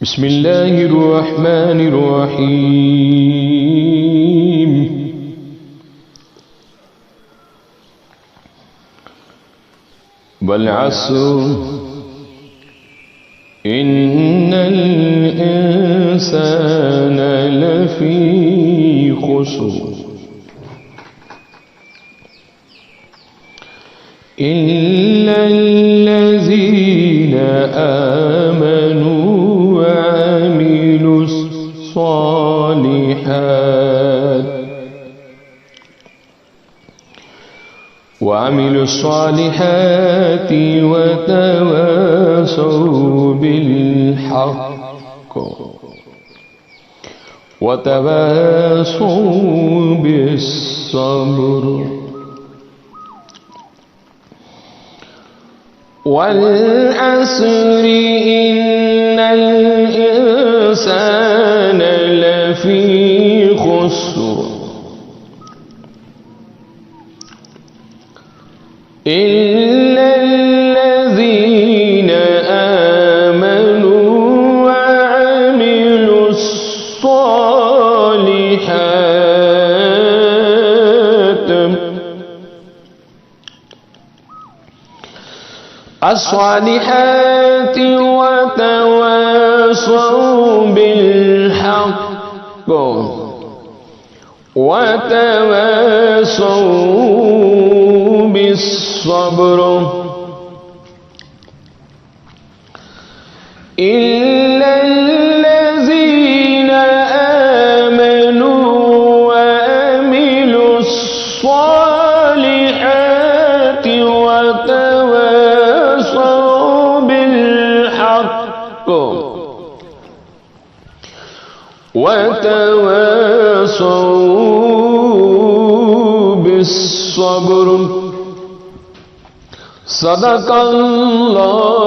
بسم الله الرحمن الرحيم. والعصر إن الإنسان لفي خسر إلا الذين آمنوا وعملوا الصالحات وتواصوا بالحق وتواصوا بالصبر. والعصر إن الإنسان لفي خسر إلا الذين آمنوا وعملوا الصالحات وتواصوا بالحق وتواصوا بالصبر. إلا الذين آمنوا وعملوا الصالحات وتواصوا بالحق وتواصوا بالصبر. صدق الله